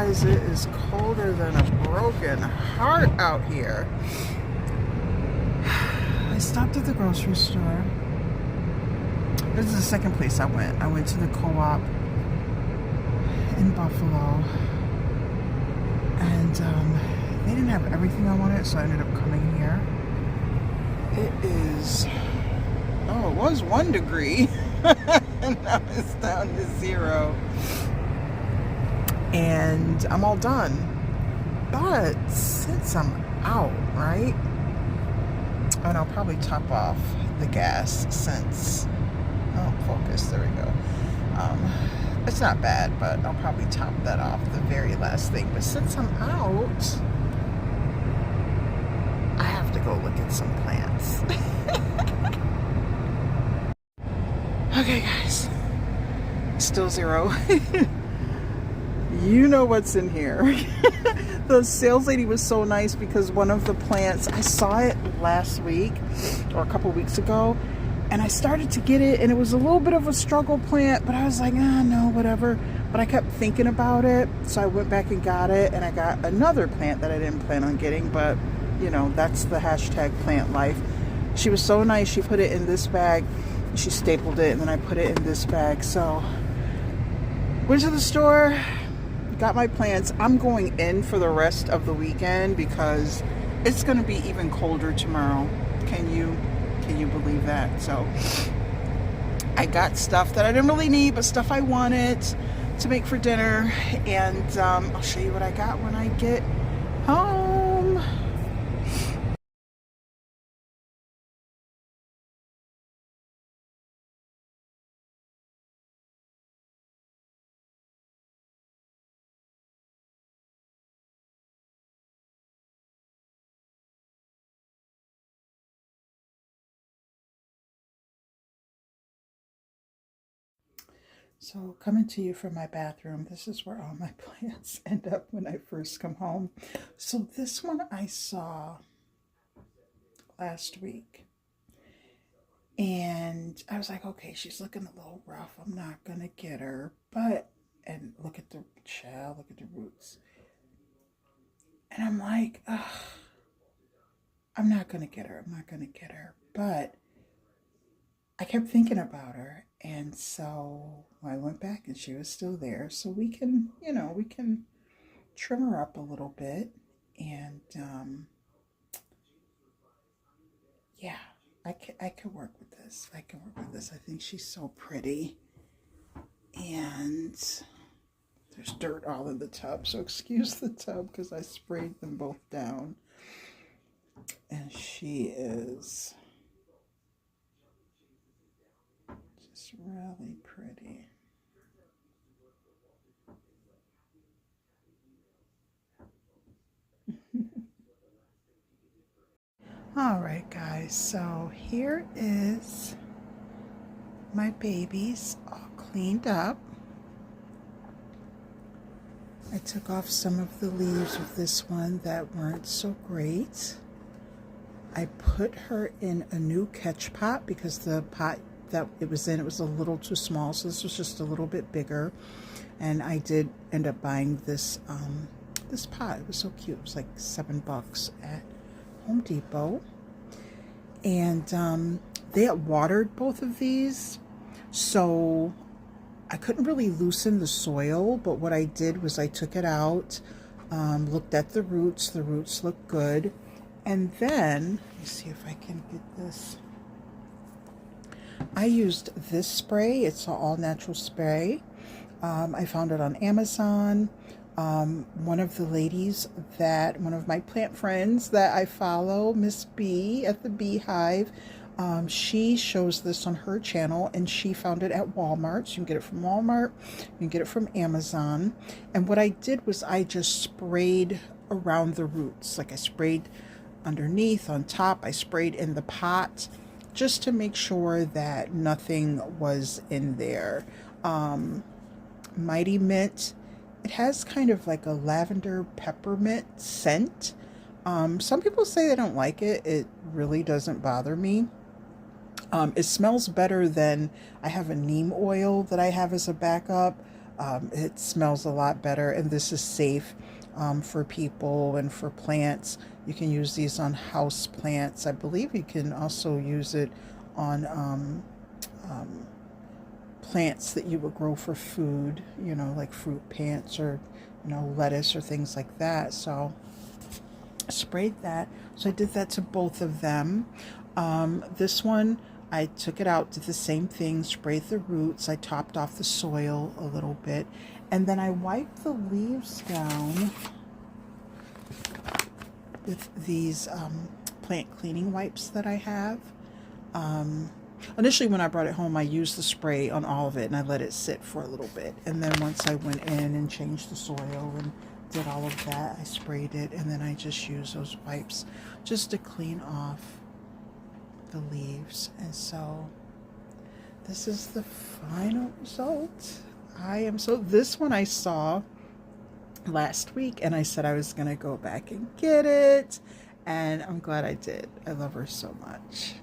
guys, it is colder than a broken heart out here. I stopped at the grocery store. This is the second place I went. I went to the Co-op in Buffalo, and they didn't have everything I wanted, so I ended up coming here. It is, oh, it was 1 degree, and now it's down to 0. And I'm all done. But since I'm out, right? And I'll probably top off the gas since, oh, focus, there we go. It's not bad, but I'll probably top that off the very last thing. But since I'm out, I have to go look at some plants. Okay, guys. Still 0. You know what's in here. The sales lady was so nice because one of the plants, I saw it last week or a couple weeks ago, and I started to get it, and it was a little bit of a struggle plant, but I was like, no, whatever. But I kept thinking about it, so I went back and got it, and I got another plant that I didn't plan on getting, but you know, that's the hashtag plant life. She was so nice. She put it in this bag, she stapled it, and then I put it in this bag. So went to the store, got my plants. I'm going in for the rest of the weekend because it's going to be even colder tomorrow. Can you believe that? So I got stuff that I didn't really need, but stuff I wanted to make for dinner, and I'll show you what I got when I get home. So coming to you from my bathroom, this is where all my plants end up when I first come home. So this one I saw last week, and I was like, okay, she's looking a little rough. I'm not going to get her. But, and look at the shell, look at the roots. And I'm like, ugh, I'm not going to get her. I'm not going to get her. But I kept thinking about her, and so I went back and she was still there. So we can, you know, we can trim her up a little bit, and yeah, I can work with this. I can work with this. I think she's so pretty, and there's dirt all in the tub, so excuse the tub because I sprayed them both down, and she is just really pretty. All right, guys, so here is my babies all cleaned up. I took off some of the leaves of this one that weren't so great. I put her in a new catch pot because the pot that it was in, it was a little too small, so this was just a little bit bigger. And I did end up buying this this pot. It was so cute. It was like $7 at Home Depot. And they had watered both of these, so I couldn't really loosen the soil, but what I did was I took it out, looked at the roots look good, and then, let me see if I can get this. I used this spray. It's an all-natural spray. I found it on Amazon. One of the ladies that, one of my plant friends that I follow, Miss B at the Beehive, she shows this on her channel, and she found it at Walmart. So you can get it from Walmart, you can get it from Amazon. And what I did was I just sprayed around the roots. Like I sprayed underneath, on top, I sprayed in the pot just to make sure that nothing was in there. Mighty Mint, it has kind of like a lavender peppermint scent. Some people say they don't like it. It really doesn't bother me. It smells better than, I have a neem oil that I have as a backup. It smells a lot better, and this is safe for people and for plants. You can use these on house plants. I believe you can also use it on plants that you would grow for food, you know, like fruit plants or, you know, lettuce or things like that. So I sprayed that. So I did that to both of them. This one, I took it out, did the same thing, sprayed the roots. I topped off the soil a little bit, and then I wiped the leaves down with these plant cleaning wipes that I have. Initially, when I brought it home, I used the spray on all of it and I let it sit for a little bit. And then once I went in and changed the soil and did all of that, I sprayed it, and then I just used those wipes just to clean off the leaves. And so this is the final result. This one I saw last week and I said I was going to go back and get it. And I'm glad I did. I love her so much.